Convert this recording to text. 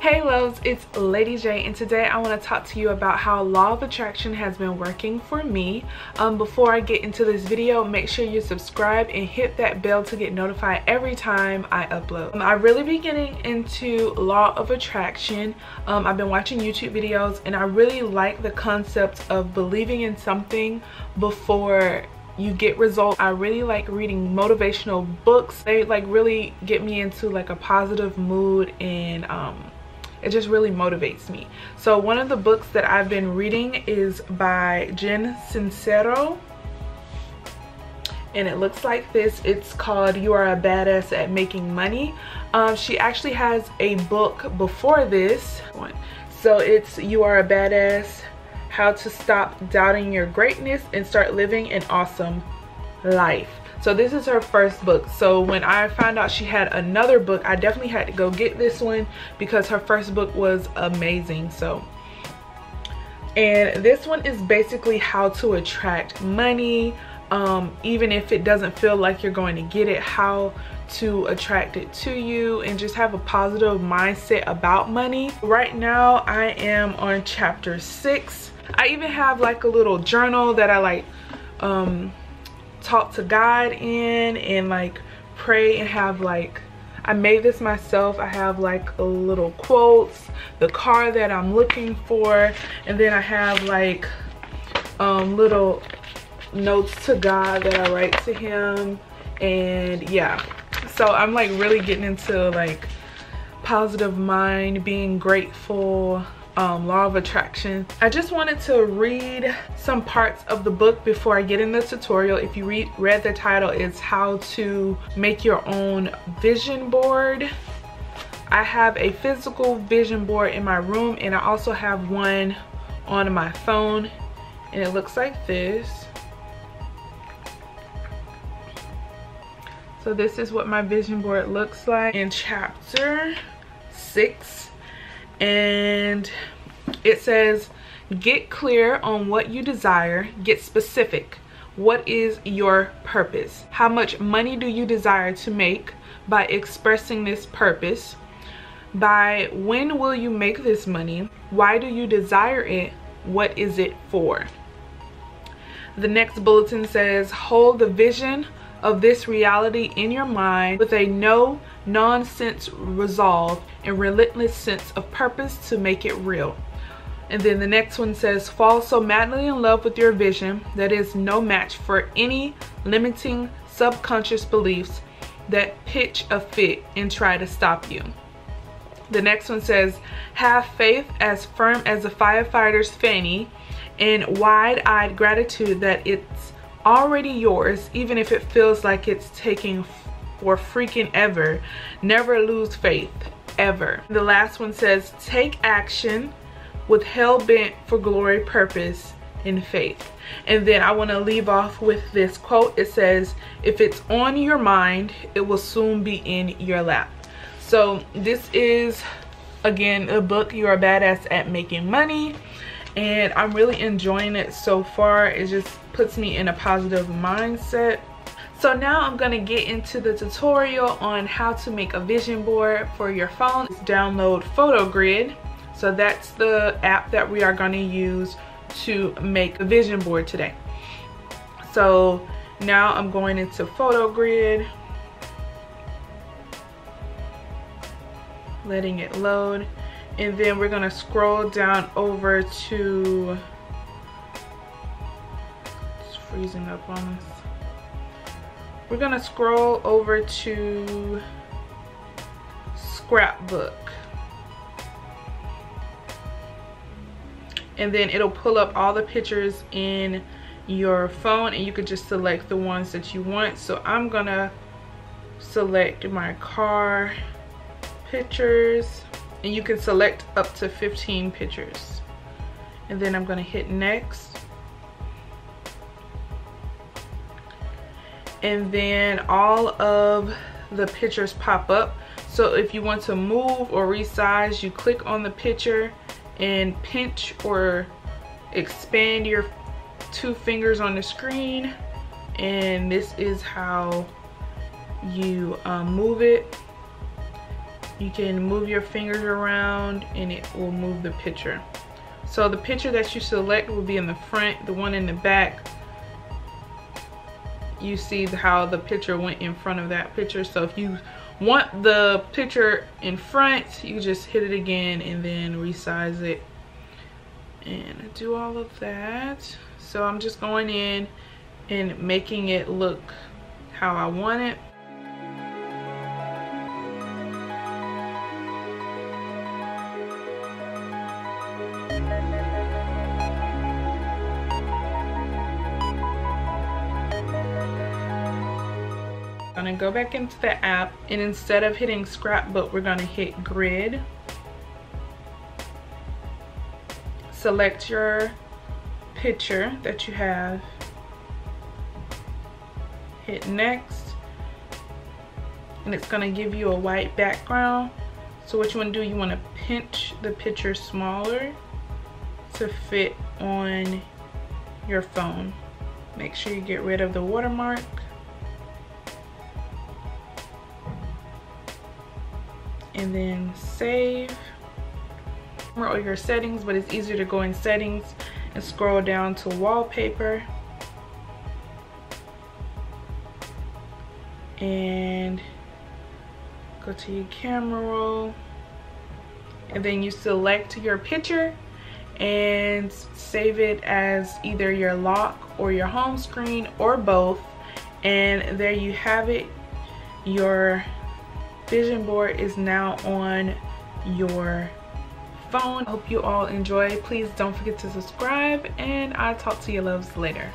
Hey loves, it's ItsLadiiJay, and today I want to talk to you about how law of attraction has been working for me. Before I get into this video, make sure you subscribe and hit that bell to get notified every time I upload. I've really been getting into law of attraction. I've been watching YouTube videos and I really like the concept of believing in something before you get results. I really like reading motivational books. They like really get me into like a positive mood, and it just really motivates me. So one of the books that I've been reading is by Jen Sincero, and it looks like this. It's called You Are a Badass at Making Money. She actually has a book before this one. So it's You Are a Badass: How to Stop Doubting Your Greatness and Start Living an Awesome Life. So this is her first book. So when I found out she had another book, I definitely had to go get this one because her first book was amazing. And this one is basically how to attract money, even if it doesn't feel like you're going to get it, how to attract it to you and just have a positive mindset about money. Right now I am on chapter 6. I even have like a little journal that I like talk to God in and like pray, and have like, I made this myself. I have like a little quotes, the car that I'm looking for, and then I have like little notes to God that I write to him. And yeah, so I'm like really getting into like positive mind, being grateful, law of attraction. I just wanted to read some parts of the book before I get in the tutorial. If you read the title, it's How to Make Your Own Vision Board. I have a physical vision board in my room, and I also have one on my phone, and it looks like this. So this is what my vision board looks like in chapter 6. And it says, get clear on what you desire, get specific. What is your purpose? How much money do you desire to make by expressing this purpose? By when will you make this money? Why do you desire it? What is it for? The next bulletin says, hold the vision of this reality in your mind with a no-nonsense resolve and relentless sense of purpose to make it real. And then the next one says, fall so madly in love with your vision that is no match for any limiting subconscious beliefs that pitch a fit and try to stop you. The next one says, have faith as firm as a firefighter's fanny and wide-eyed gratitude that it's already yours, even if it feels like it's taking for freaking ever. Never lose faith, ever. The last one says, take action with hell-bent for glory, purpose, and faith. And then I want to leave off with this quote. It says, if it's on your mind, it will soon be in your lap. So this is, again, a book, You're a Badass at Making Money, and I'm really enjoying it so far. It just puts me in a positive mindset. So now I'm going to get into the tutorial on how to make a vision board for your phone. Download PhotoGrid. So that's the app that we are going to use to make a vision board today. So now I'm going into PhotoGrid, letting it load, and then we're going to scroll down over to, it's freezing up on us. We're going to scroll over to Scrapbook. And then it'll pull up all the pictures in your phone, and you could just select the ones that you want. So I'm gonna select my car pictures, and you can select up to 15 pictures. And then I'm gonna hit next. And then all of the pictures pop up. So if you want to move or resize, you click on the picture and pinch or expand your 2 fingers on the screen, and this is how you move it. You can move your fingers around and it will move the picture. So the picture that you select will be in the front. The one in the back, you see how the picture went in front of that picture. So if you want the picture in front, you just hit it again and then resize it and do all of that. So I'm just going in and making it look how I want it. I'm gonna go back into the app, and instead of hitting scrapbook, we're gonna hit grid. Select your picture that you have, hit next, and it's gonna give you a white background. So what you wanna do, you wanna pinch the picture smaller to fit on your phone. Make sure you get rid of the watermark. And then save or your settings, but it's easier to go in settings and scroll down to wallpaper and go to your camera roll, and then you select your picture and save it as either your lock or your home screen or both, and there you have it. Your vision board is now on your phone. I hope you all enjoy. Please don't forget to subscribe, and I'll talk to you loves later.